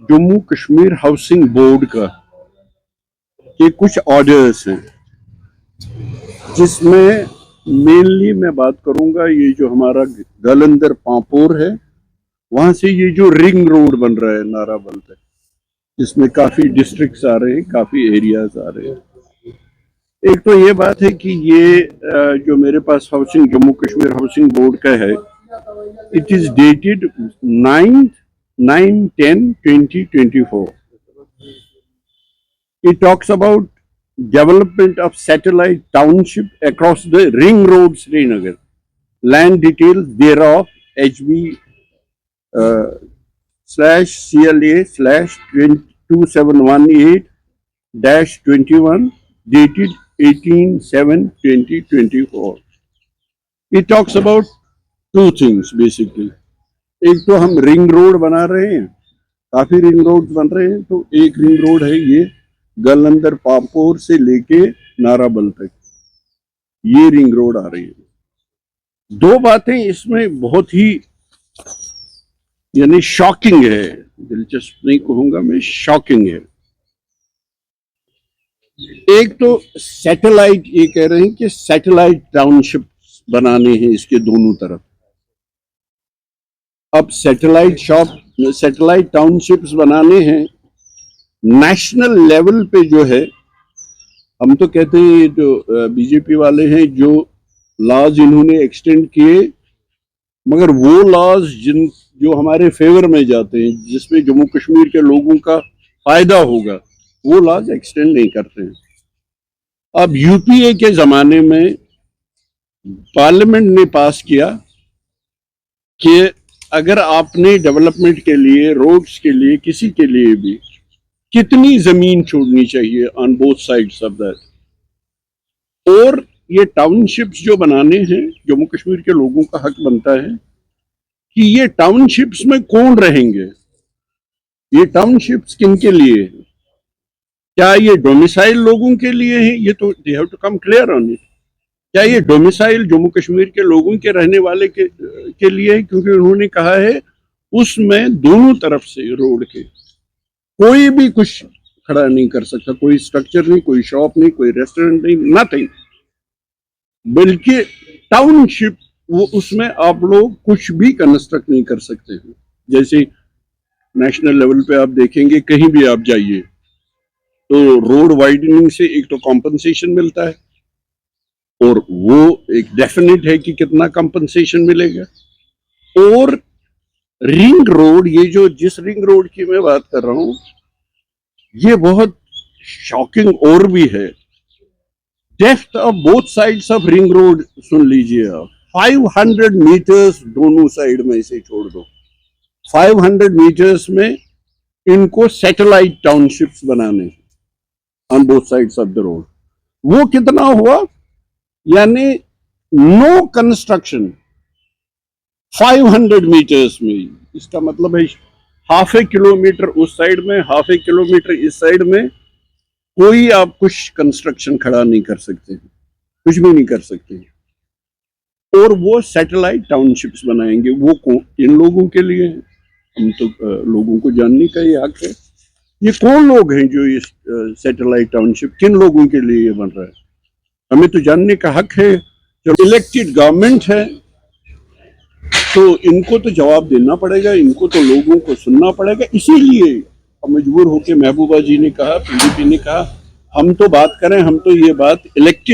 Jammu Kashmir housing board का ये कुछ ऑर्डर्स हैं, जिसमें मेनली मैं बात करूंगा ये जो हमारा जालंधर पांपोर है, वहां से ये जो रिंग रोड बन रहा है नाराबल तक, जिसमें काफी डिस्ट्रिक्ट्स आ रहे हैं, काफी एरियाज आ रहे हैं। एक तो ये बात है कि ये जो मेरे पास housing Jammu Kashmir housing board का है, it is dated 9/10/2024. It talks about development of satellite township across the ring road Srinagar. Land details thereof HB /CLA/2718-21 dated 18/7/2024. It talks about two things basically. एक तो हम रिंग रोड बना रहे हैं, काफी ring road बन रहे हैं, तो एक रिंग रोड है ये जालंधर पांपोर से लेके नाराबल तक, ये रिंग रोड आ रही है। दो बातें इसमें बहुत ही यानी शॉकिंग है, दिलचस्प नहीं कहूंगा मैं, शॉकिंग है। एक तो सैटेलाइट, ये कह रहे हैं कि सैटेलाइट टाउनशिप बनाने हैं इसके दोनों तरफ। अब सैटेलाइट टाउनशिप्स बनाने हैं नेशनल लेवल पे, जो है हम तो कहते हैं जो बीजेपी वाले हैं, जो लॉज इन्होंने एक्सटेंड किए, मगर वो लॉज जो हमारे फेवर में जाते हैं, जिसमें जम्मू कश्मीर के लोगों का फायदा होगा, वो लॉज एक्सटेंड नहीं करते हैं। अब यूपीए के जमाने में पार्लियामेंट ने पास किया कि अगर आपने डेवलपमेंट के लिए, रोड्स के लिए, किसी के लिए भी कितनी जमीन छोड़नी चाहिए on both sides of that, और ये टाउनशिप्स जो बनाने हैं, जम्मू कश्मीर के लोगों का हक बनता है कि ये टाउनशिप्स में कौन रहेंगे, ये टाउनशिप्स किनके लिए है, क्या ये डोमिसाइल लोगों के लिए है, ये तो they have to come clear on it. क्या ये डोमिसाइल जम्मू कश्मीर के लोगों के रहने वाले के लिए है, क्योंकि उन्होंने कहा है उसमें दोनों तरफ से रोड के कोई भी कुछ खड़ा नहीं कर सकता, कोई स्ट्रक्चर नहीं, कोई शॉप नहीं, कोई रेस्टोरेंट नहीं, नथिंग, बल्कि टाउनशिप, वो उसमें आप लोग कुछ भी कंस्ट्रक्ट नहीं कर सकते हैं। जैसे नेशनल लेवल पे आप देखेंगे, कहीं भी आप जाइए तो रोड वाइडनिंग से एक तो कॉम्पनसेशन मिलता है, और वो एक डेफिनेट है कि कितना कॉम्पनसेशन मिलेगा। और रिंग रोड, ये जो जिस रिंग रोड की मैं बात कर रहा हूं, ये बहुत शॉकिंग और भी है। Depth of both sides of ring road सुन लीजिए आप, 500 मीटर्स दोनों साइड में इसे छोड़ दो, 500 मीटर्स में इनको सैटेलाइट टाउनशिप्स बनाने on both sides of the road. वो कितना हुआ, यानी नो कंस्ट्रक्शन 500 मीटर्स में। इसका मतलब है हाफ ए किलोमीटर उस साइड में, हाफ ए किलोमीटर इस साइड में, कोई आप कुछ कंस्ट्रक्शन खड़ा नहीं कर सकते, कुछ भी नहीं कर सकते। और वो सैटेलाइट टाउनशिप्स बनाएंगे, वो इन लोगों के लिए है। हम तो लोगों को जानने का ये हक है, ये कौन लोग हैं जो ये सैटेलाइट टाउनशिप, किन लोगों के लिए ये बन रहा है, हमें तो जानने का हक है। जब इलेक्टेड गवर्नमेंट है तो इनको तो जवाब देना पड़ेगा, इनको तो लोगों को सुनना पड़ेगा। इसीलिए मजबूर होकर महबूबा जी ने कहा, पीडीपी ने कहा, हम तो बात करें, हम तो ये बात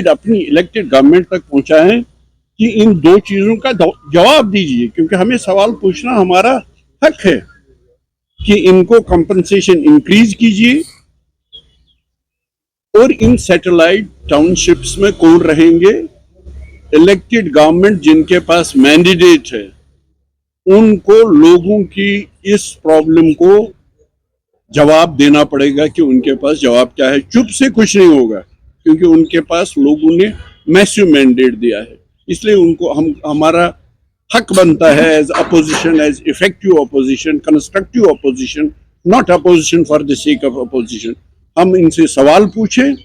अपनी इलेक्टेड गवर्नमेंट तक पहुंचाएं कि इन दो चीजों का जवाब दीजिए, क्योंकि हमें सवाल पूछना हमारा हक है कि इनको कंपनसेशन इंक्रीज कीजिए, और इन सैटेलाइट टाउनशिप्स में कौन रहेंगे, इलेक्टेड गवर्नमेंट जिनके पास मैंडेट है, उनको लोगों की इस प्रॉब्लम को जवाब देना पड़ेगा कि उनके पास जवाब क्या है। चुप से कुछ नहीं होगा, क्योंकि उनके पास लोगों ने मैसिव मैंडेट दिया है। इसलिए उनको हमारा हक बनता है as opposition, as effective opposition, constructive opposition, not opposition for the sake of opposition. हम इनसे सवाल पूछें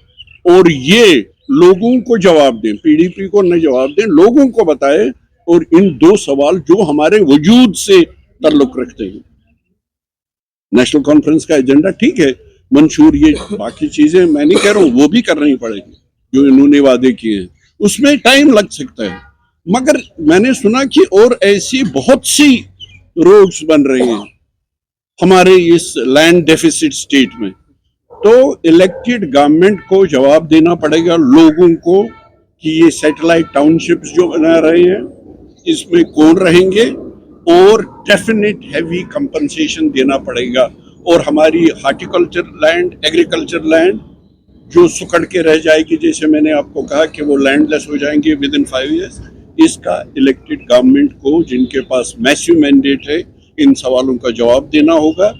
और ये लोगों को जवाब दें, पीडीपी को न जवाब दें, लोगों को बताएं, और इन दो सवाल जो हमारे वजूद से ताल्लुक रखते हैं, नेशनल कॉन्फ्रेंस का एजेंडा ठीक है, मंशूर, ये बाकी चीजें मैं नहीं कह रहा हूँ, वो भी करनी पड़ेगी जो इन्होंने वादे किए हैं, उसमें टाइम लग सकता है। मगर मैंने सुना कि और ऐसी बहुत सी रोड्स बन रही हैं हमारे इस लैंड डेफिसिट स्टेट में। तो इलेक्टेड गवर्नमेंट को जवाब देना पड़ेगा लोगों को कि ये सैटेलाइट टाउनशिप्स जो बना रहे हैं इसमें कौन रहेंगे, और डेफिनेट हैवी कंपनसेशन देना पड़ेगा। और हमारी हार्टिकल्चर लैंड, एग्रीकल्चर लैंड जो सुकड़ के रह जाएगी, जैसे मैंने आपको कहा कि वो लैंडलेस हो जाएंगे विद इन 5 years, इसका इलेक्टेड गवर्नमेंट को, जिनके पास मैसिव मैंडेट है, इन सवालों का जवाब देना होगा।